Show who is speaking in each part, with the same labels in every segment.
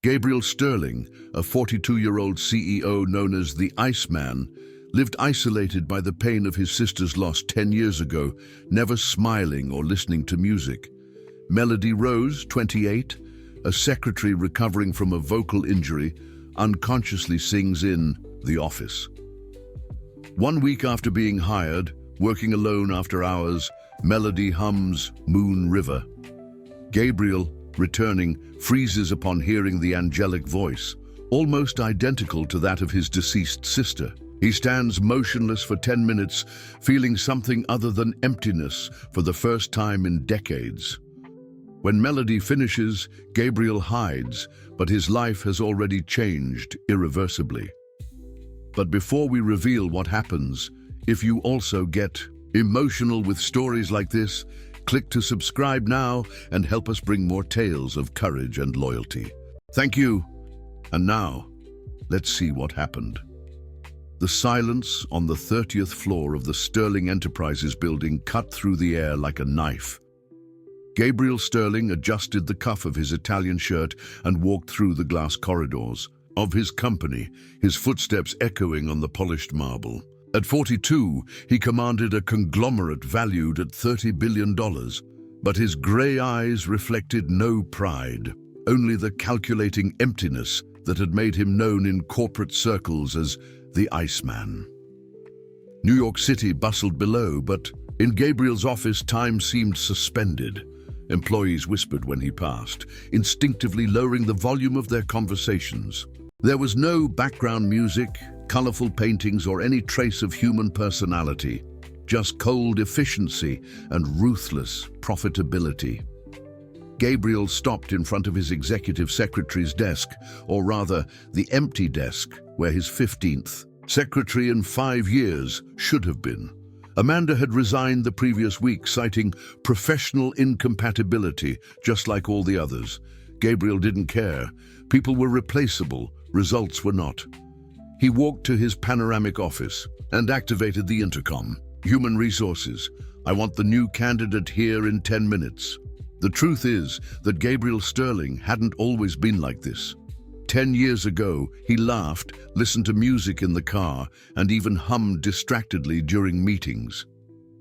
Speaker 1: Gabriel Sterling, a 42-year-old CEO known as the Iceman, lived isolated by the pain of his sister's loss 10 years ago, never smiling or listening to music. Melody Rose, 28, a secretary recovering from a vocal injury, unconsciously sings in The Office. 1 week after being hired, working alone after hours, Melody hums Moon River. Gabriel, returning, freezes upon hearing the angelic voice, almost identical to that of his deceased sister. He stands motionless for 10 minutes, feeling something other than emptiness for the first time in decades. When Melody finishes, Gabriel hides, but his life has already changed irreversibly. But before we reveal what happens, if you also get emotional with stories like this, click to subscribe now and help us bring more tales of courage and loyalty. Thank you. And now, let's see what happened. The silence on the 30th floor of the Sterling Enterprises building cut through the air like a knife. Gabriel Sterling adjusted the cuff of his Italian shirt and walked through the glass corridors of his company, his footsteps echoing on the polished marble. At 42, he commanded a conglomerate valued at $30 billion, but his grey eyes reflected no pride, only the calculating emptiness that had made him known in corporate circles as the Iceman. New York City bustled below, but in Gabriel's office time seemed suspended. Employees whispered when he passed, instinctively lowering the volume of their conversations. There was no background music, colorful paintings, or any trace of human personality, just cold efficiency and ruthless profitability. Gabriel stopped in front of his executive secretary's desk, or rather, the empty desk where his 15th secretary in 5 years should have been. Amanda had resigned the previous week, citing professional incompatibility, just like all the others. Gabriel didn't care. People were replaceable, results were not. He walked to his panoramic office and activated the intercom. Human resources. I want the new candidate here in 10 minutes. The truth is that Gabriel Sterling hadn't always been like this. 10 years ago, he laughed, listened to music in the car, and even hummed distractedly during meetings.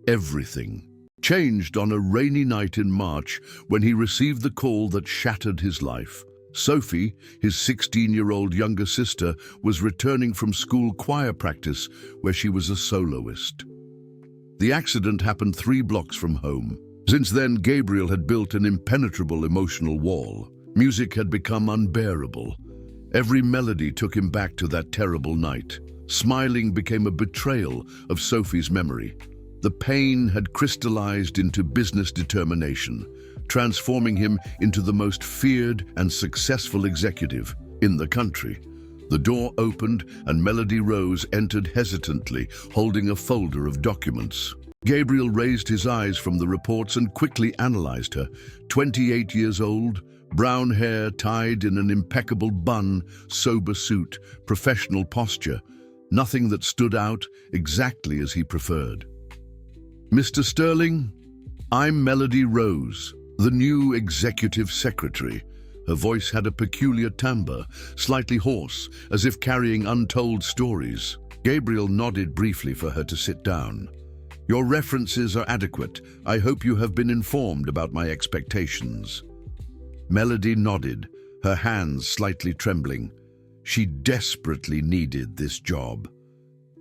Speaker 1: Everything changed on a rainy night in March when he received the call that shattered his life. Sophie, his 16-year-old younger sister, was returning from school choir practice where she was a soloist. The accident happened 3 blocks from home. Since then, Gabriel had built an impenetrable emotional wall. Music had become unbearable. Every melody took him back to that terrible night. Smiling became a betrayal of Sophie's memory. The pain had crystallized into business determination, transforming him into the most feared and successful executive in the country. The door opened and Melody Rose entered hesitantly, holding a folder of documents. Gabriel raised his eyes from the reports and quickly analyzed her. 28 years old, brown hair tied in an impeccable bun, sober suit, professional posture, nothing that stood out, exactly as he preferred. Mr. Sterling, I'm Melody Rose, the new executive secretary. Her voice had a peculiar timbre, slightly hoarse, as if carrying untold stories. Gabriel nodded briefly for her to sit down. Your references are adequate. I hope you have been informed about my expectations. Melody nodded, her hands slightly trembling. She desperately needed this job.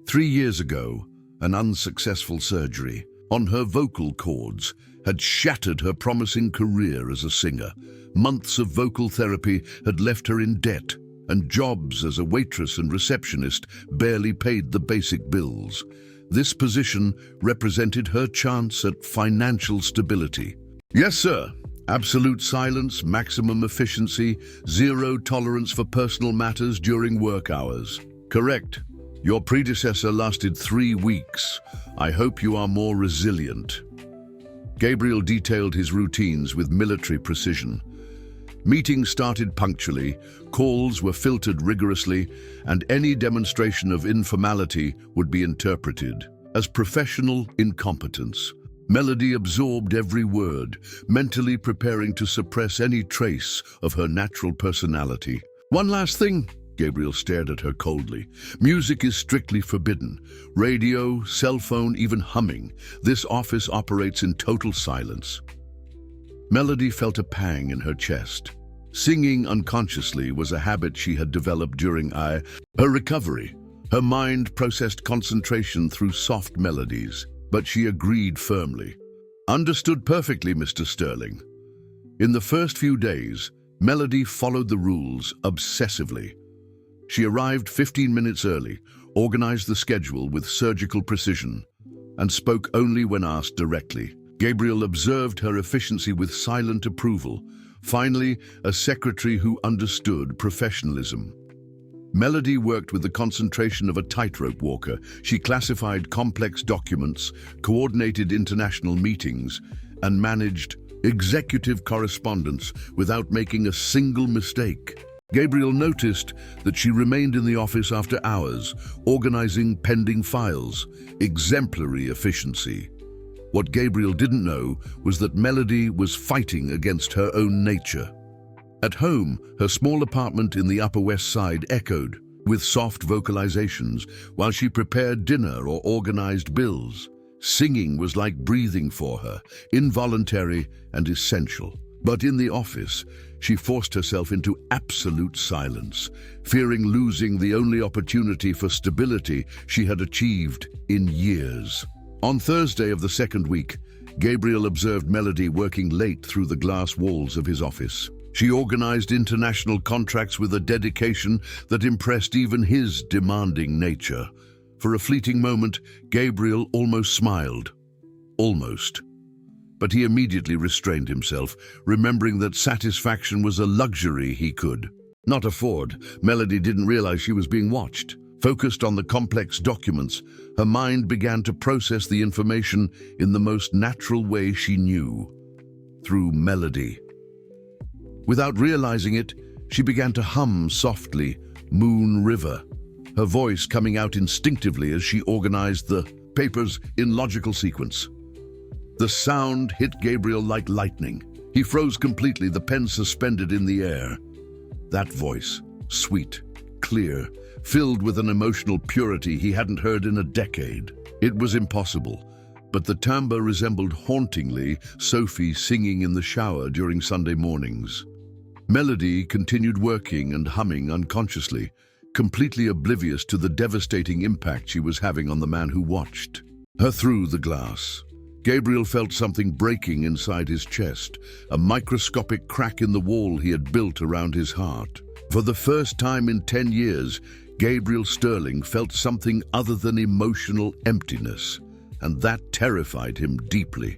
Speaker 1: 3 years ago, an unsuccessful surgery on her vocal cords had shattered her promising career as a singer. Months of vocal therapy had left her in debt, and jobs as a waitress and receptionist barely paid the basic bills. This position represented her chance at financial stability. Yes, sir. Absolute silence, maximum efficiency, zero tolerance for personal matters during work hours. Correct. Your predecessor lasted 3 weeks. I hope you are more resilient. Gabriel detailed his routines with military precision. Meetings started punctually, calls were filtered rigorously, and any demonstration of informality would be interpreted as professional incompetence. Melody absorbed every word, mentally preparing to suppress any trace of her natural personality. "One last thing." Gabriel stared at her coldly. "Music is strictly forbidden. Radio, cell phone, even humming. This office operates in total silence." Melody felt a pang in her chest. Singing unconsciously was a habit she had developed during her recovery. Her mind processed concentration through soft melodies, but she agreed firmly. "Understood perfectly, Mr. Sterling." In the first few days, Melody followed the rules obsessively. She arrived 15 minutes early, organized the schedule with surgical precision, and spoke only when asked directly. Gabriel observed her efficiency with silent approval. Finally, a secretary who understood professionalism. Melody worked with the concentration of a tightrope walker. She classified complex documents, coordinated international meetings, and managed executive correspondence without making a single mistake. Gabriel noticed that she remained in the office after hours, organizing pending files. Exemplary efficiency. What Gabriel didn't know was that Melody was fighting against her own nature. At home, her small apartment in the Upper West Side echoed with soft vocalizations while she prepared dinner or organized bills. Singing was like breathing for her, involuntary and essential. But in the office, she forced herself into absolute silence, fearing losing the only opportunity for stability she had achieved in years. On Thursday of the second week, Gabriel observed Melody working late through the glass walls of his office. She organized international contracts with a dedication that impressed even his demanding nature. For a fleeting moment, Gabriel almost smiled. Almost. But he immediately restrained himself, remembering that satisfaction was a luxury he could not afford. Melody didn't realize she was being watched. Focused on the complex documents, her mind began to process the information in the most natural way she knew, through melody. Without realizing it, she began to hum softly, "Moon River," her voice coming out instinctively as she organized the papers in logical sequence. The sound hit Gabriel like lightning. He froze completely, the pen suspended in the air. That voice, sweet, clear, filled with an emotional purity he hadn't heard in a decade. It was impossible, but the timbre resembled hauntingly Sophie singing in the shower during Sunday mornings. Melody continued working and humming unconsciously, completely oblivious to the devastating impact she was having on the man who watched her through the glass. Gabriel felt something breaking inside his chest, a microscopic crack in the wall he had built around his heart. For the first time in 10 years, Gabriel Sterling felt something other than emotional emptiness, and that terrified him deeply.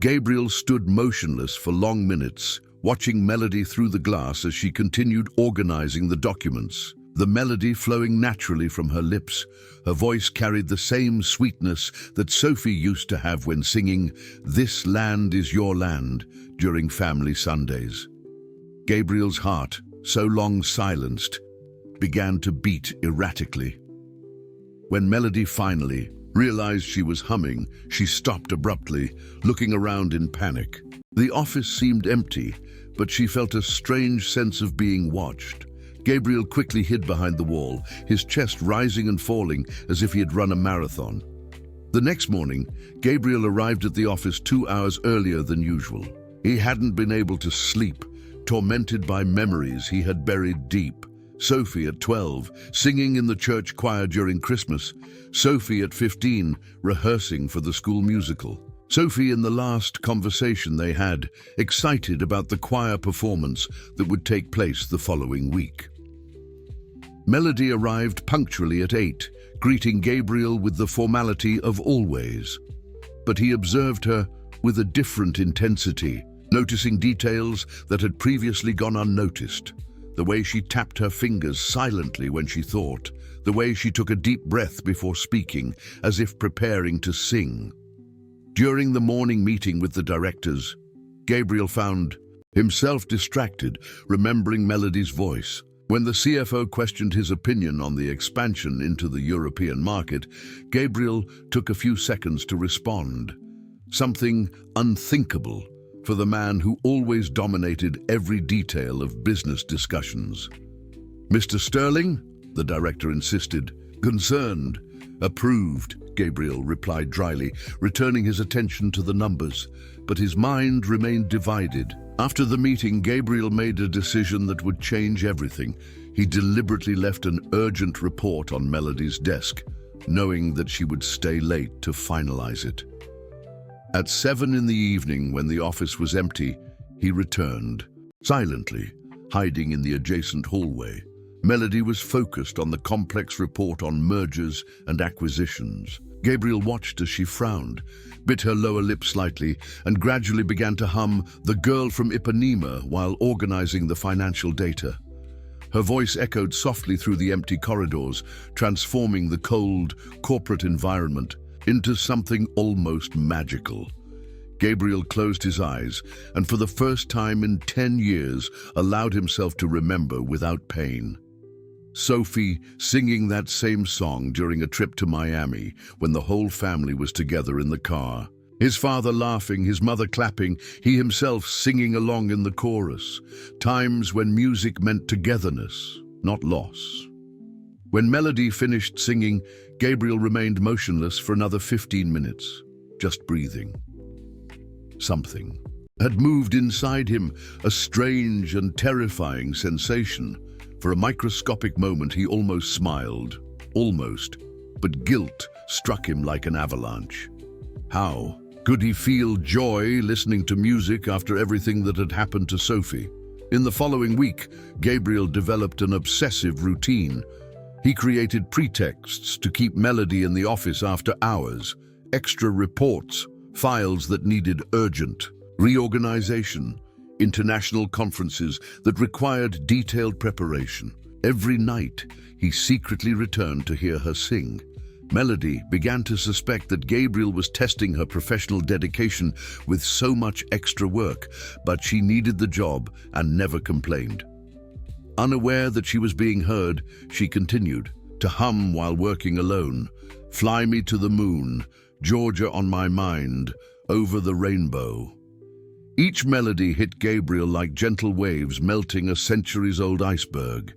Speaker 1: Gabriel stood motionless for long minutes, watching Melody through the glass as she continued organizing the documents. The melody flowing naturally from her lips, her voice carried the same sweetness that Sophie used to have when singing "This Land Is Your Land" during family Sundays. Gabriel's heart, so long silenced, began to beat erratically. When Melody finally realized she was humming, she stopped abruptly, looking around in panic. The office seemed empty, but she felt a strange sense of being watched. Gabriel quickly hid behind the wall, his chest rising and falling as if he had run a marathon. The next morning, Gabriel arrived at the office 2 hours earlier than usual. He hadn't been able to sleep, tormented by memories he had buried deep. Sophie at 12, singing in the church choir during Christmas. Sophie at 15, rehearsing for the school musical. Sophie in the last conversation they had, excited about the choir performance that would take place the following week. Melody arrived punctually at 8, greeting Gabriel with the formality of always. But he observed her with a different intensity, noticing details that had previously gone unnoticed. The way she tapped her fingers silently when she thought, the way she took a deep breath before speaking, as if preparing to sing. During the morning meeting with the directors, Gabriel found himself distracted, remembering Melody's voice. When the CFO questioned his opinion on the expansion into the European market, Gabriel took a few seconds to respond. Something unthinkable for the man who always dominated every detail of business discussions. "Mr. Sterling?" the director insisted. "Concerned." "Approved," Gabriel replied dryly, returning his attention to the numbers, but his mind remained divided. After the meeting, Gabriel made a decision that would change everything. He deliberately left an urgent report on Melody's desk, knowing that she would stay late to finalize it. At 7 in the evening, when the office was empty, he returned, silently, hiding in the adjacent hallway. Melody was focused on the complex report on mergers and acquisitions. Gabriel watched as she frowned, bit her lower lip slightly, and gradually began to hum "The Girl from Ipanema" while organizing the financial data. Her voice echoed softly through the empty corridors, transforming the cold, corporate environment into something almost magical. Gabriel closed his eyes, and for the first time in 10 years, allowed himself to remember without pain. Sophie singing that same song during a trip to Miami when the whole family was together in the car. His father laughing, his mother clapping, he himself singing along in the chorus. Times when music meant togetherness, not loss. When Melody finished singing, Gabriel remained motionless for another 15 minutes, just breathing. Something had moved inside him, a strange and terrifying sensation. For a microscopic moment, he almost smiled. Almost. But guilt struck him like an avalanche. How could he feel joy listening to music after everything that had happened to Sophie? In the following week, Gabriel developed an obsessive routine. He created pretexts to keep Melody in the office after hours, extra reports, files that needed urgent reorganization, international conferences that required detailed preparation. Every night, he secretly returned to hear her sing. Melody began to suspect that Gabriel was testing her professional dedication with so much extra work, but she needed the job and never complained. Unaware that she was being heard, she continued to hum while working alone. "Fly me to the moon, Georgia on my mind, over the rainbow." Each melody hit Gabriel like gentle waves melting a centuries-old iceberg.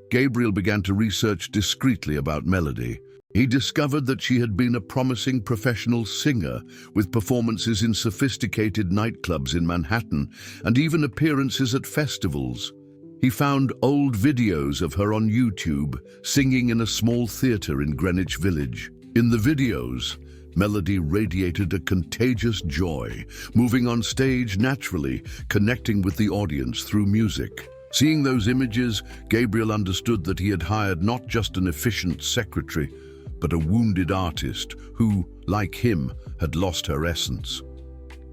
Speaker 1: Gabriel began to research discreetly about Melody. He discovered that she had been a promising professional singer, with performances in sophisticated nightclubs in Manhattan and even appearances at festivals. He found old videos of her on YouTube, singing in a small theater in Greenwich Village. In the videos, Melody radiated a contagious joy, moving on stage naturally, connecting with the audience through music. Seeing those images, Gabriel understood that he had hired not just an efficient secretary, but a wounded artist who, like him, had lost her essence.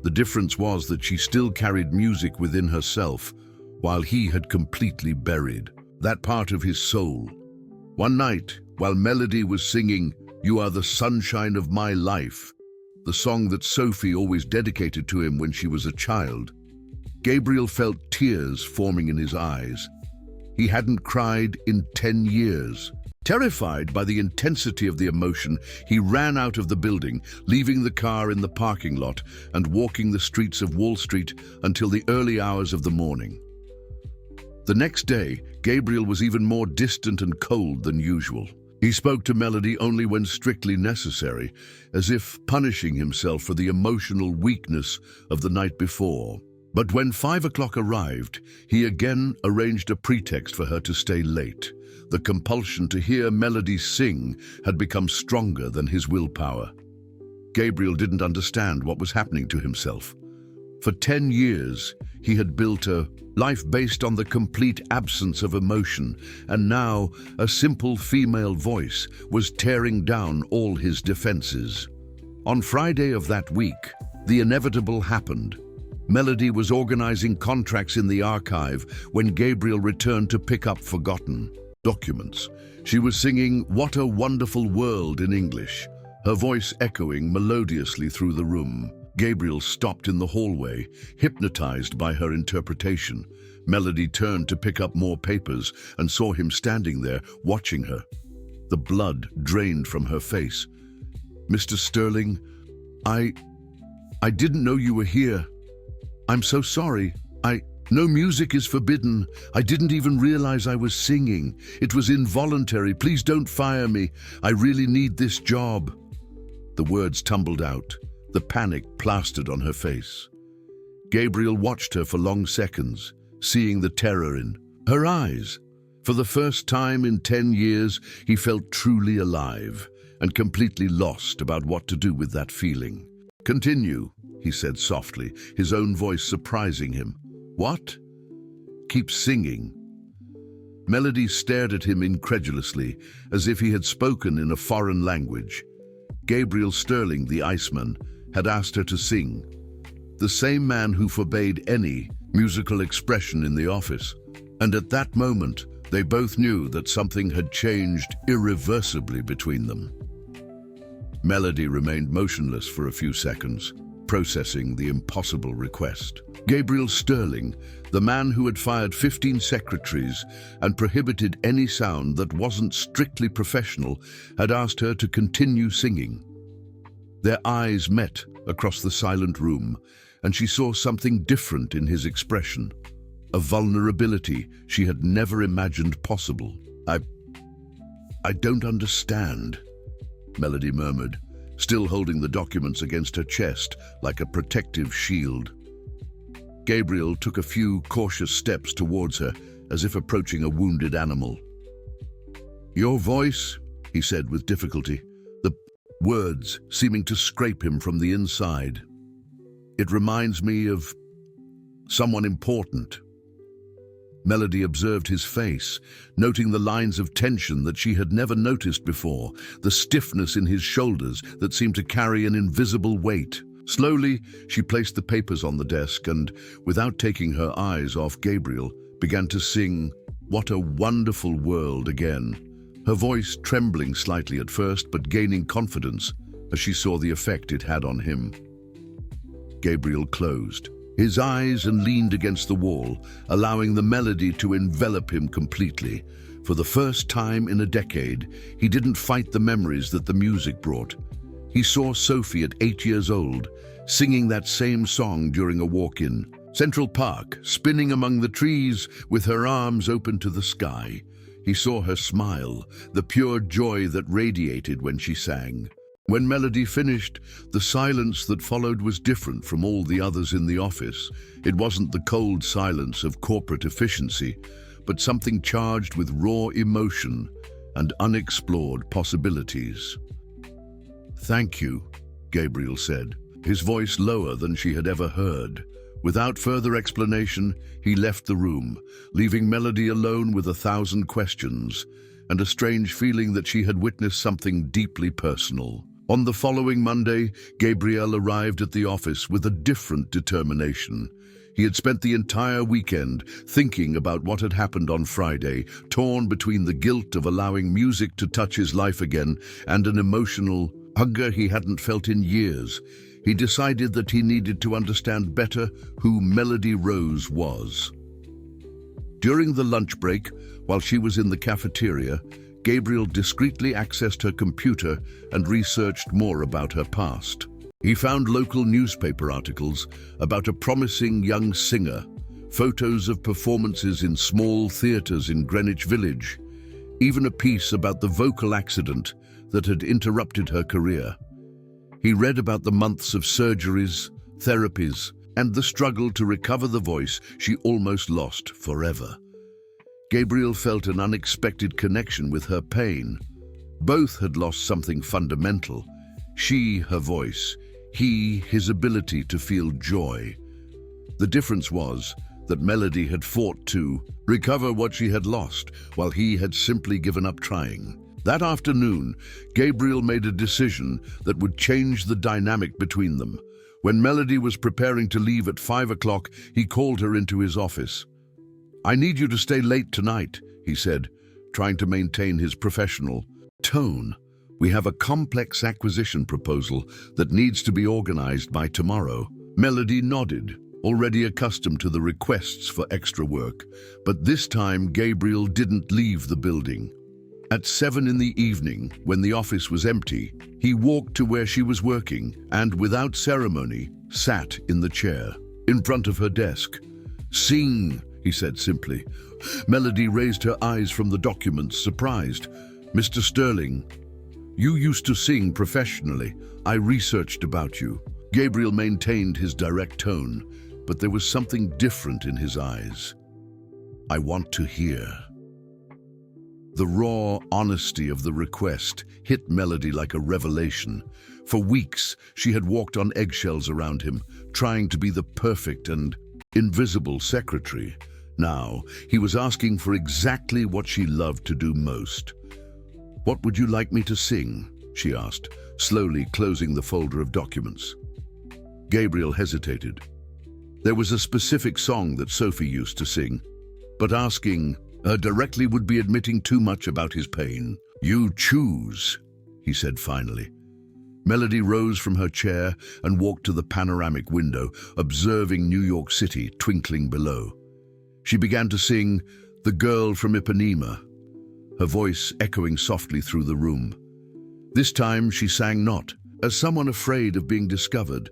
Speaker 1: The difference was that she still carried music within herself, while he had completely buried that part of his soul. One night, while Melody was singing "You Are the Sunshine of My Life," the song that Sophie always dedicated to him when she was a child, Gabriel felt tears forming in his eyes. He hadn't cried in 10 years. Terrified by the intensity of the emotion, he ran out of the building, leaving the car in the parking lot and walking the streets of Wall Street until the early hours of the morning. The next day, Gabriel was even more distant and cold than usual. He spoke to Melody only when strictly necessary, as if punishing himself for the emotional weakness of the night before. But when 5 o'clock arrived, he again arranged a pretext for her to stay late. The compulsion to hear Melody sing had become stronger than his willpower. Gabriel didn't understand what was happening to himself. For 10 years, he had built a life based on the complete absence of emotion, and now a simple female voice was tearing down all his defenses. On Friday of that week, the inevitable happened. Melody was organizing contracts in the archive when Gabriel returned to pick up forgotten documents. She was singing "What a Wonderful World" in English, her voice echoing melodiously through the room. Gabriel stopped in the hallway, hypnotized by her interpretation. Melody turned to pick up more papers and saw him standing there, watching her. The blood drained from her face. "Mr. Sterling, I didn't know you were here. I'm so sorry. No, music is forbidden. I didn't even realize I was singing. It was involuntary. Please don't fire me. I really need this job." The words tumbled out, the panic plastered on her face. Gabriel watched her for long seconds, seeing the terror in her eyes. For the first time in 10 years, he felt truly alive and completely lost about what to do with that feeling. "Continue," he said softly, his own voice surprising him. "What?" "Keep singing." Melody stared at him incredulously, as if he had spoken in a foreign language. Gabriel Sterling, the Iceman, had asked her to sing. The same man who forbade any musical expression in the office. And at that moment, they both knew that something had changed irreversibly between them. Melody remained motionless for a few seconds, processing the impossible request. Gabriel Sterling, the man who had fired 15 secretaries and prohibited any sound that wasn't strictly professional, had asked her to continue singing. Their eyes met across the silent room, and she saw something different in his expression, a vulnerability she had never imagined possible. I don't understand," Melody murmured, still holding the documents against her chest like a protective shield. Gabriel took a few cautious steps towards her, as if approaching a wounded animal. "Your voice," he said with difficulty, the words seeming to scrape him from the inside. "It reminds me of someone important." Melody observed his face, noting the lines of tension that she had never noticed before, the stiffness in his shoulders that seemed to carry an invisible weight. Slowly, she placed the papers on the desk and, without taking her eyes off Gabriel, began to sing "What a Wonderful World" again, her voice trembling slightly at first but gaining confidence as she saw the effect it had on him. Gabriel closed his eyes and leaned against the wall, allowing the melody to envelop him completely. For the first time in a decade, he didn't fight the memories that the music brought. He saw Sophie at 8 years old, singing that same song during a walk in Central Park, spinning among the trees with her arms open to the sky. He saw her smile, the pure joy that radiated when she sang. When Melody finished, the silence that followed was different from all the others in the office. It wasn't the cold silence of corporate efficiency, but something charged with raw emotion and unexplored possibilities. "Thank you," Gabriel said, his voice lower than she had ever heard. Without further explanation, he left the room, leaving Melody alone with 1,000 questions and a strange feeling that she had witnessed something deeply personal. On the following Monday, Gabriel arrived at the office with a different determination. He had spent the entire weekend thinking about what had happened on Friday, torn between the guilt of allowing music to touch his life again and an emotional hunger he hadn't felt in years. He decided that he needed to understand better who Melody Rose was. During the lunch break, while she was in the cafeteria, Gabriel discreetly accessed her computer and researched more about her past. He found local newspaper articles about a promising young singer, photos of performances in small theaters in Greenwich Village, even a piece about the vocal accident that had interrupted her career. He read about the months of surgeries, therapies, and the struggle to recover the voice she almost lost forever. Gabriel felt an unexpected connection with her pain. Both had lost something fundamental. She, her voice; he, his ability to feel joy. The difference was that Melody had fought to recover what she had lost, while he had simply given up trying. That afternoon, Gabriel made a decision that would change the dynamic between them. When Melody was preparing to leave at 5 o'clock, he called her into his office. "I need you to stay late tonight," he said, trying to maintain his professional tone. We have a complex acquisition proposal that needs to be organized by tomorrow." Melody nodded, already accustomed to the requests for extra work, but this time Gabriel didn't leave the building. At 7 in the evening, when the office was empty, he walked to where she was working and, without ceremony, sat in the chair, in front of her desk. "Sing," he said simply. Melody raised her eyes from the documents, surprised. "Mr. Sterling, you used to sing professionally. I researched about you." Gabriel maintained his direct tone, but there was something different in his eyes. "I want to hear." The raw honesty of the request hit Melody like a revelation. For weeks, she had walked on eggshells around him, trying to be the perfect and invisible secretary. Now, he was asking for exactly what she loved to do most. "What would you like me to sing?" she asked, slowly closing the folder of documents. Gabriel hesitated. There was a specific song that Sophie used to sing, but asking her directly would be admitting too much about his pain. "You choose," he said finally. Melody rose from her chair and walked to the panoramic window, observing New York City twinkling below. She began to sing "The Girl from Ipanema," her voice echoing softly through the room. This time she sang not as someone afraid of being discovered,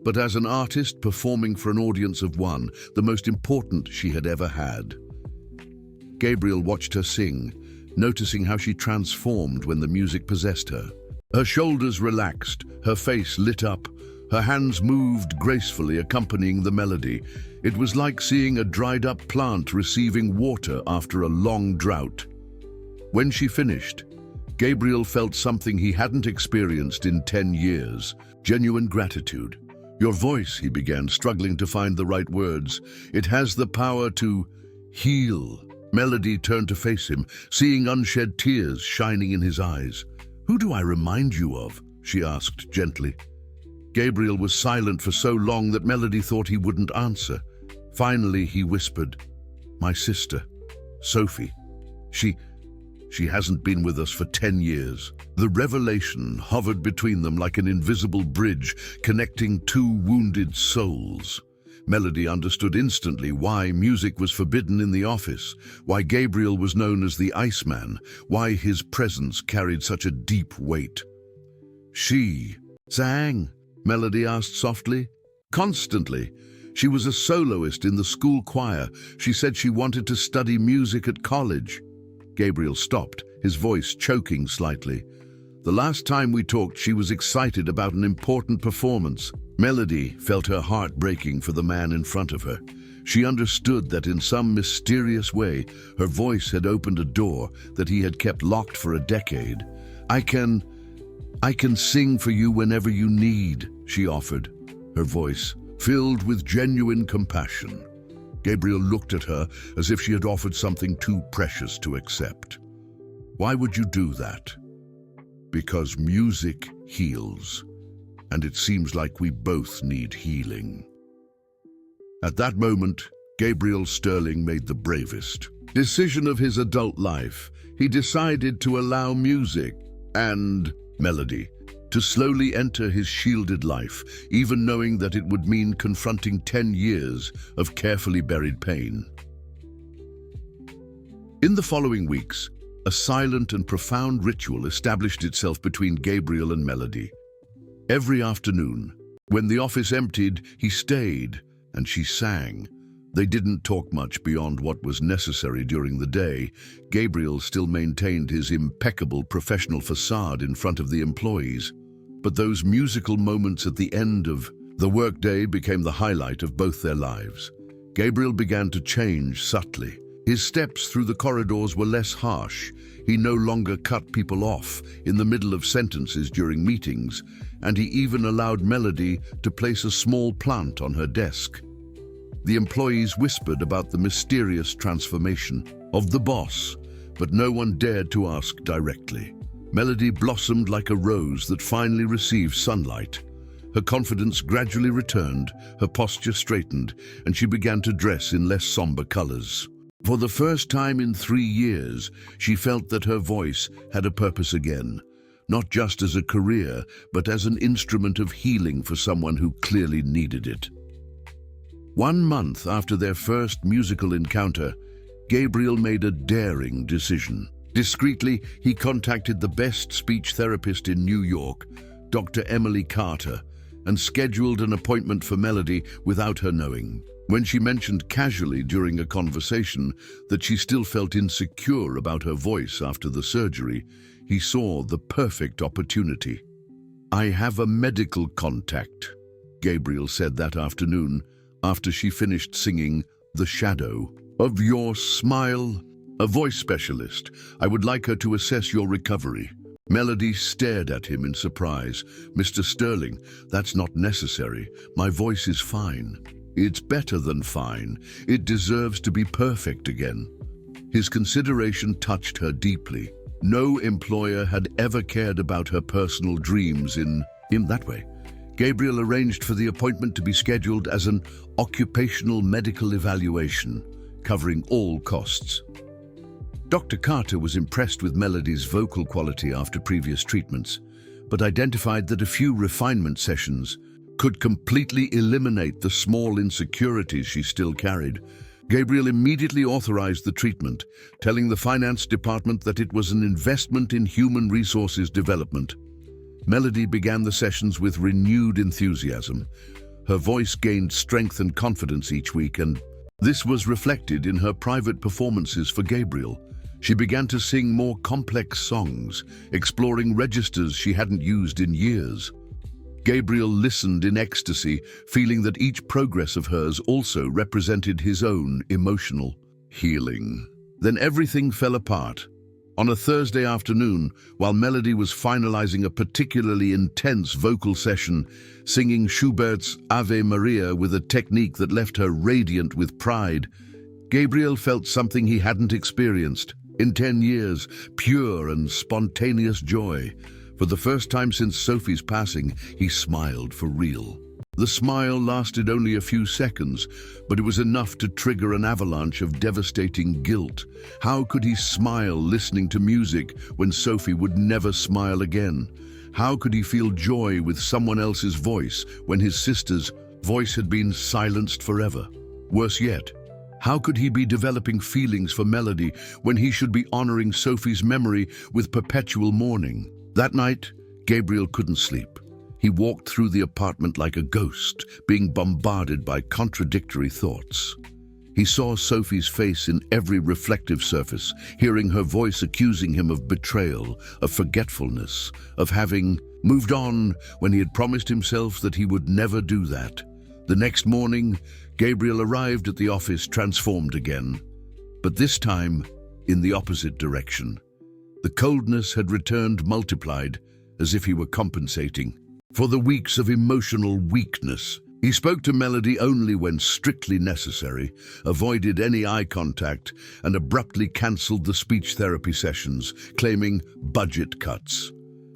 Speaker 1: but as an artist performing for an audience of one, the most important she had ever had. Gabriel watched her sing, noticing how she transformed when the music possessed her. Her shoulders relaxed, her face lit up, her hands moved gracefully accompanying the melody. It was like seeing a dried-up plant receiving water after a long drought. When she finished, Gabriel felt something he hadn't experienced in 10 years, genuine gratitude. "Your voice," he began, struggling to find the right words. "It has the power to heal." Melody turned to face him, seeing unshed tears shining in his eyes. "Who do I remind you of?" she asked gently. Gabriel was silent for so long that Melody thought he wouldn't answer. Finally, he whispered, "My sister, Sophie. She hasn't been with us for 10 years. The revelation hovered between them like an invisible bridge connecting two wounded souls. Melody understood instantly why music was forbidden in the office, why Gabriel was known as the Iceman, why his presence carried such a deep weight. "She sang?" Melody asked softly. "Constantly. She was a soloist in the school choir. She said she wanted to study music at college." Gabriel stopped, his voice choking slightly. "The last time we talked, she was excited about an important performance." Melody felt her heart breaking for the man in front of her. She understood that in some mysterious way, her voice had opened a door that he had kept locked for a decade. I can sing for you whenever you need," she offered, her voice filled with genuine compassion. Gabriel looked at her as if she had offered something too precious to accept. "Why would you do that?" "Because music heals, and it seems like we both need healing." At that moment, Gabriel Sterling made the bravest decision of his adult life. He decided to allow music and melody to slowly enter his shielded life, even knowing that it would mean confronting 10 years of carefully buried pain. In the following weeks, a silent and profound ritual established itself between Gabriel and Melody. Every afternoon, when the office emptied, he stayed and she sang. They didn't talk much beyond what was necessary during the day. Gabriel still maintained his impeccable professional facade in front of the employees. But those musical moments at the end of the workday became the highlight of both their lives. Gabriel began to change subtly. His steps through the corridors were less harsh. He no longer cut people off in the middle of sentences during meetings, and he even allowed Melody to place a small plant on her desk. The employees whispered about the mysterious transformation of the boss, but no one dared to ask directly. Melody blossomed like a rose that finally received sunlight. Her confidence gradually returned, her posture straightened, and she began to dress in less somber colors. For the first time in 3 years, she felt that her voice had a purpose again. not just as a career, but as an instrument of healing for someone who clearly needed it. 1 month after their first musical encounter, Gabriel made a daring decision. Discreetly, he contacted the best speech therapist in New York, Dr. Emily Carter, and scheduled an appointment for Melody without her knowing. When she mentioned casually during a conversation that she still felt insecure about her voice after the surgery, he saw the perfect opportunity. "I have a medical contact," Gabriel said that afternoon after she finished singing "The Shadow of Your Smile." "A voice specialist. I would like her to assess your recovery." Melody stared at him in surprise. "Mr. Sterling, that's not necessary. My voice is fine." "It's better than fine. It deserves to be perfect again." His consideration touched her deeply. No employer had ever cared about her personal dreams in that way. Gabriel arranged for the appointment to be scheduled as an occupational medical evaluation, covering all costs. Dr. Carter was impressed with Melody's vocal quality after previous treatments, but identified that a few refinement sessions could completely eliminate the small insecurities she still carried. Gabriel immediately authorized the treatment, telling the finance department that it was an investment in human resources development. Melody began the sessions with renewed enthusiasm. Her voice gained strength and confidence each week, and this was reflected in her private performances for Gabriel. She began to sing more complex songs, exploring registers she hadn't used in years. Gabriel listened in ecstasy, feeling that each progress of hers also represented his own emotional healing. Then everything fell apart. On a Thursday afternoon, while Melody was finalizing a particularly intense vocal session, singing Schubert's Ave Maria with a technique that left her radiant with pride, Gabriel felt something he hadn't experienced in 10 years, pure and spontaneous joy. For the first time since Sophie's passing, he smiled for real. The smile lasted only a few seconds, but it was enough to trigger an avalanche of devastating guilt. How could he smile listening to music when Sophie would never smile again? How could he feel joy with someone else's voice when his sister's voice had been silenced forever? Worse yet, how could he be developing feelings for Melody when he should be honoring Sophie's memory with perpetual mourning? That night, Gabriel couldn't sleep. He walked through the apartment like a ghost, being bombarded by contradictory thoughts. He saw Sophie's face in every reflective surface, hearing her voice accusing him of betrayal, of forgetfulness, of having moved on when he had promised himself that he would never do that. The next morning, Gabriel arrived at the office transformed again, but this time in the opposite direction. The coldness had returned multiplied, as if he were compensating for the weeks of emotional weakness. He spoke to Melody only when strictly necessary, avoided any eye contact, and abruptly cancelled the speech therapy sessions, claiming budget cuts.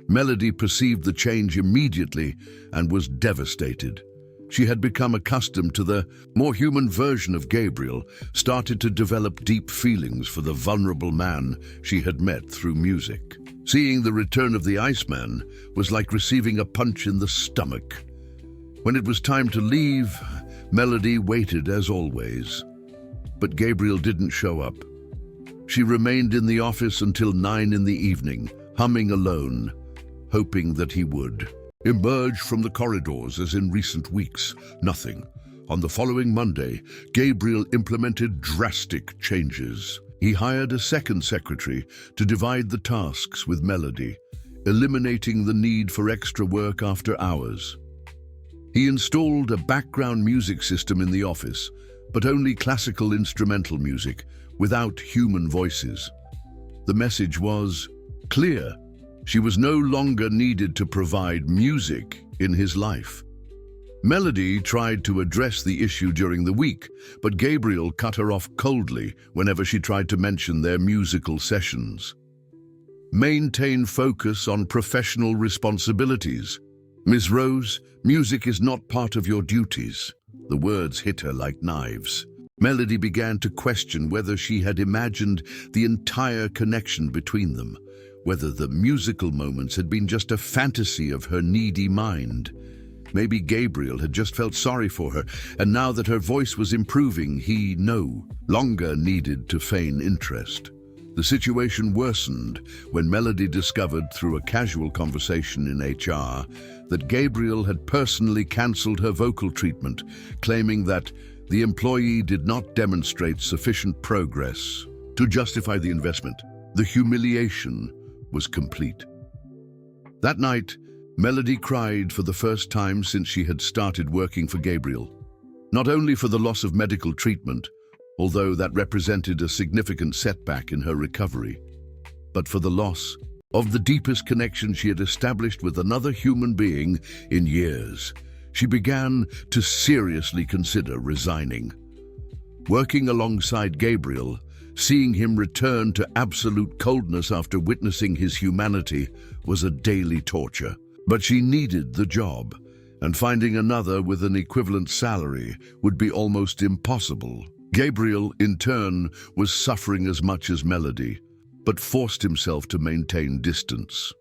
Speaker 1: Melody perceived the change immediately and was devastated. She had become accustomed to the more human version of Gabriel, started to develop deep feelings for the vulnerable man she had met through music. Seeing the return of the Iceman was like receiving a punch in the stomach. When it was time to leave, Melody waited as always. But Gabriel didn't show up. She remained in the office until 9 in the evening, humming alone, hoping that he would emerge from the corridors as in recent weeks. Nothing. On the following Monday, Gabriel implemented drastic changes. He hired a second secretary to divide the tasks with Melody, eliminating the need for extra work after hours. He installed a background music system in the office, but only classical instrumental music, without human voices. The message was clear. She was no longer needed to provide music in his life. Melody tried to address the issue during the week, but Gabriel cut her off coldly whenever she tried to mention their musical sessions. Maintain focus on professional responsibilities. Ms. Rose, music is not part of your duties. The words hit her like knives. Melody began to question whether she had imagined the entire connection between them, whether the musical moments had been just a fantasy of her needy mind. Maybe Gabriel had just felt sorry for her, and now that her voice was improving, he no longer needed to feign interest. The situation worsened when Melody discovered through a casual conversation in HR that Gabriel had personally cancelled her vocal treatment, claiming that the employee did not demonstrate sufficient progress to justify the investment. The humiliation was complete. That night, Melody cried for the first time since she had started working for Gabriel. Not only for the loss of medical treatment, although that represented a significant setback in her recovery, but for the loss of the deepest connection she had established with another human being in years. She began to seriously consider resigning. Working alongside Gabriel, seeing him return to absolute coldness after witnessing his humanity was a daily torture. But she needed the job, and finding another with an equivalent salary would be almost impossible. Gabriel, in turn, was suffering as much as Melody, but forced himself to maintain distance.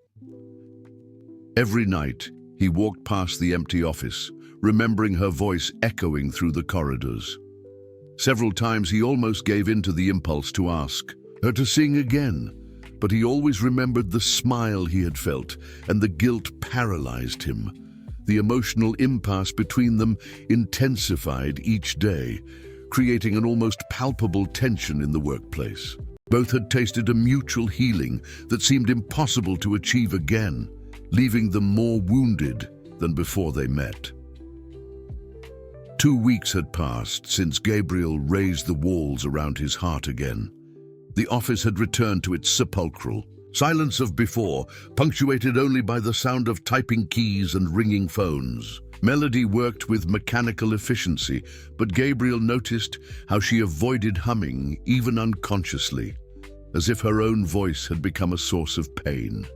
Speaker 1: Every night, he walked past the empty office, remembering her voice echoing through the corridors. Several times he almost gave in to the impulse to ask her to sing again, but he always remembered the smile he had felt, and the guilt paralyzed him. The emotional impasse between them intensified each day, creating an almost palpable tension in the workplace. Both had tasted a mutual healing that seemed impossible to achieve again, leaving them more wounded than before they met. 2 weeks had passed since Gabriel raised the walls around his heart again. The office had returned to its sepulchral silence of before, punctuated only by the sound of typing keys and ringing phones. Melody worked with mechanical efficiency, but Gabriel noticed how she avoided humming, even unconsciously, as if her own voice had become a source of pain.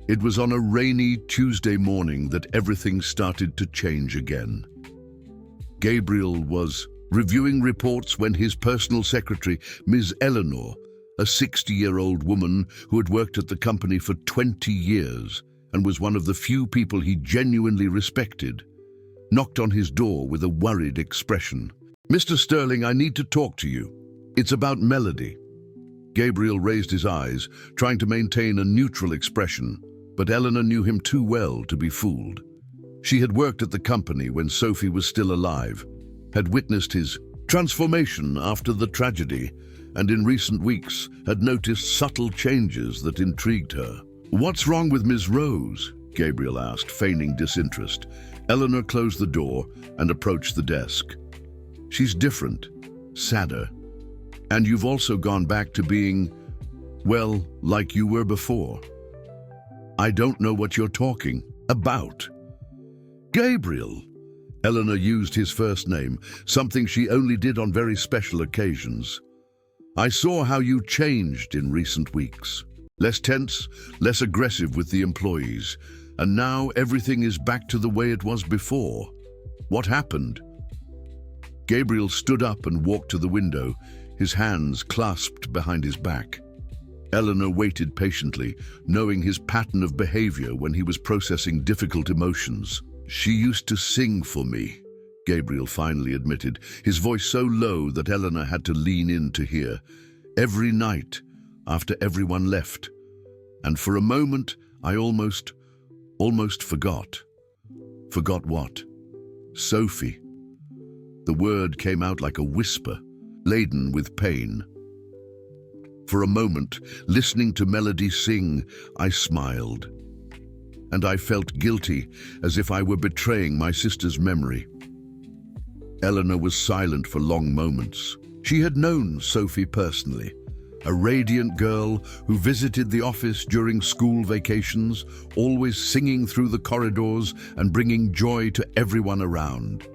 Speaker 1: It was on a rainy Tuesday morning that everything started to change again. Gabriel was reviewing reports when his personal secretary, Ms. Eleanor, a 60-year-old woman who had worked at the company for 20 years and was one of the few people he genuinely respected, knocked on his door with a worried expression. "Mr. Sterling, I need to talk to you. It's about Melody." Gabriel raised his eyes, trying to maintain a neutral expression, but Eleanor knew him too well to be fooled. She had worked at the company when Sophie was still alive, had witnessed his transformation after the tragedy, and in recent weeks had noticed subtle changes that intrigued her. "What's wrong with Ms. Rose?" Gabriel asked, feigning disinterest. Eleanor closed the door and approached the desk. "She's different, sadder, and you've also gone back to being, well, like you were before." "I don't know what you're talking about." "Gabriel!" Eleanor used his first name, something she only did on very special occasions. "I saw how you changed in recent weeks. Less tense, less aggressive with the employees, and now everything is back to the way it was before. What happened?" Gabriel stood up and walked to the window, his hands clasped behind his back. Eleanor waited patiently, knowing his pattern of behavior when he was processing difficult emotions. "She used to sing for me," Gabriel finally admitted, his voice so low that Eleanor had to lean in to hear. "Every night, after everyone left. And for a moment, I almost forgot." "Forgot what?" "Sophie." The word came out like a whisper, laden with pain. For a moment, listening to Melody sing, I smiled. And I felt guilty, as if I were betraying my sister's memory. Eleanor was silent for long moments. She had known Sophie personally, a radiant girl who visited the office during school vacations, always singing through the corridors and bringing joy to everyone around.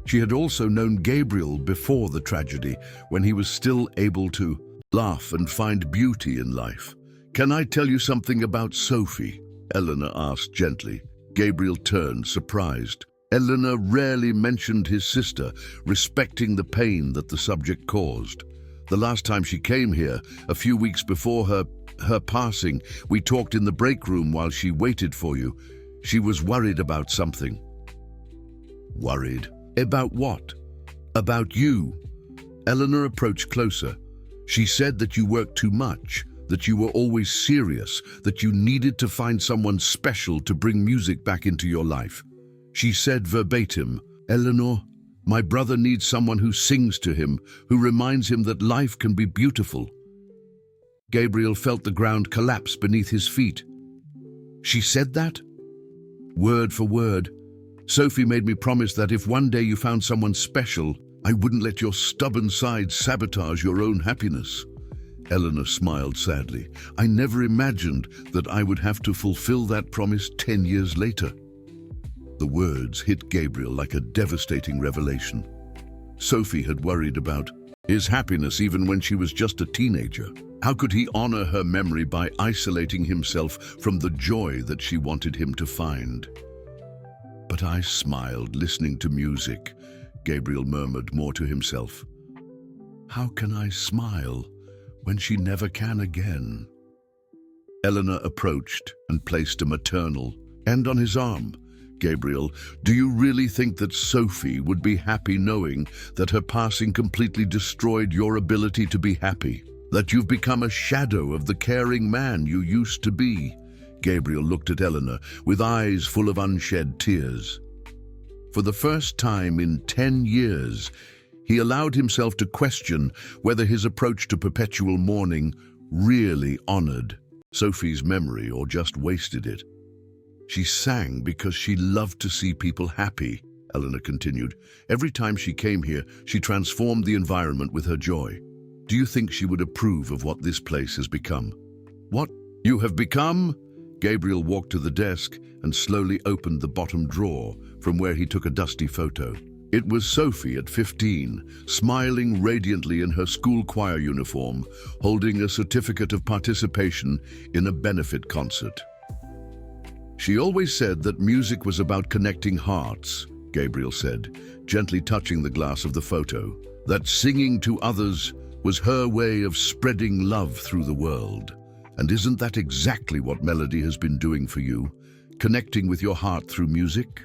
Speaker 1: She had also known Gabriel before the tragedy, when he was still able to laugh and find beauty in life. "Can I tell you something about Sophie?" Eleanor asked gently. Gabriel turned, surprised. Eleanor rarely mentioned his sister, respecting the pain that the subject caused. The last time she came here, a few weeks before her Her passing. We talked in the break room while she waited for you. She was worried about something." "Worried? About what?" "About you." Eleanor approached closer. "She said that you worked too much, that you were always serious, that you needed to find someone special to bring music back into your life. She said verbatim, 'Eleanor, my brother needs someone who sings to him, who reminds him that life can be beautiful.'" Gabriel felt the ground collapse beneath his feet. "She said that?" "Word for word. Sophie made me promise that if one day you found someone special, I wouldn't let your stubborn side sabotage your own happiness." Eleanor smiled sadly. "I never imagined that I would have to fulfill that promise 10 years later." The words hit Gabriel like a devastating revelation. Sophie had worried about his happiness even when she was just a teenager. How could he honor her memory by isolating himself from the joy that she wanted him to find? "But I smiled listening to music," Gabriel murmured more to himself. "How can I smile when she never can again?" Eleanor approached and placed a maternal hand on his arm. "Gabriel, do you really think that Sophie would be happy knowing that her passing completely destroyed your ability to be happy? That you've become a shadow of the caring man you used to be?" Gabriel looked at Eleanor with eyes full of unshed tears. For the first time in 10 years, he allowed himself to question whether his approach to perpetual mourning really honored Sophie's memory or just wasted it. "She sang because she loved to see people happy," Eleanor continued. "Every time she came here, she transformed the environment with her joy. Do you think she would approve of what this place has become?" "What you have become?" Gabriel walked to the desk and slowly opened the bottom drawer from where he took a dusty photo. It was Sophie at 15, smiling radiantly in her school choir uniform, holding a certificate of participation in a benefit concert. "She always said that music was about connecting hearts," Gabriel said, gently touching the glass of the photo. "That singing to others was her way of spreading love through the world. And isn't that exactly what Melody has been doing for you, connecting with your heart through music?"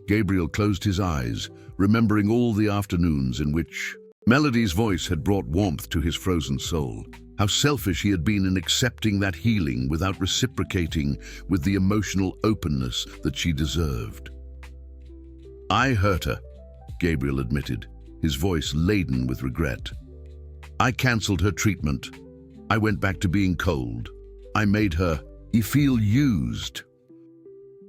Speaker 1: Gabriel closed his eyes, remembering all the afternoons in which Melody's voice had brought warmth to his frozen soul. How selfish he had been in accepting that healing without reciprocating with the emotional openness that she deserved. "I hurt her," Gabriel admitted, his voice laden with regret. "I cancelled her treatment. I went back to being cold. I made her feel used."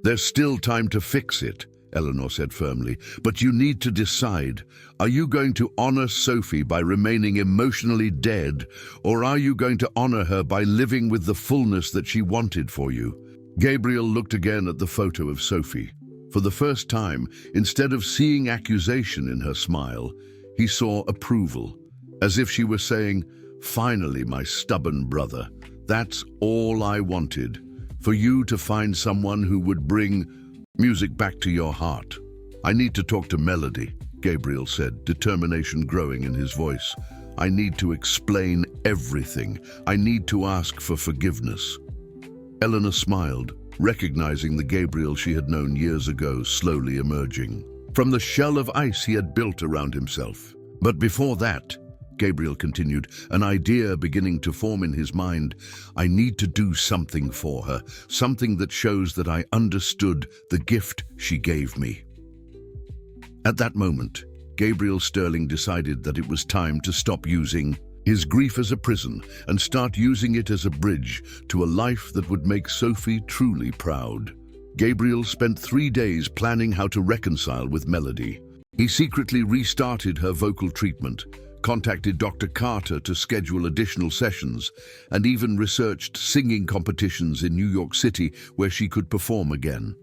Speaker 1: "There's still time to fix it," Eleanor said firmly, "but you need to decide. Are you going to honor Sophie by remaining emotionally dead, or are you going to honor her by living with the fullness that she wanted for you?" Gabriel looked again at the photo of Sophie. For the first time, instead of seeing accusation in her smile, he saw approval, as if she were saying, "Finally, my stubborn brother, that's all I wanted, for you to find someone who would bring music back to your heart." "I need to talk to Melody," Gabriel said, determination growing in his voice. "I need to explain everything. I need to ask for forgiveness." Eleanor smiled, recognizing the Gabriel she had known years ago slowly emerging from the shell of ice he had built around himself. "But before that," Gabriel continued, an idea beginning to form in his mind, "I need to do something for her, something that shows that I understood the gift she gave me." At that moment, Gabriel Sterling decided that it was time to stop using his grief as a prison and start using it as a bridge to a life that would make Sophie truly proud. Gabriel spent 3 days planning how to reconcile with Melody. He secretly restarted her vocal treatment, contacted Dr. Carter to schedule additional sessions, and even researched singing competitions in New York City where she could perform again.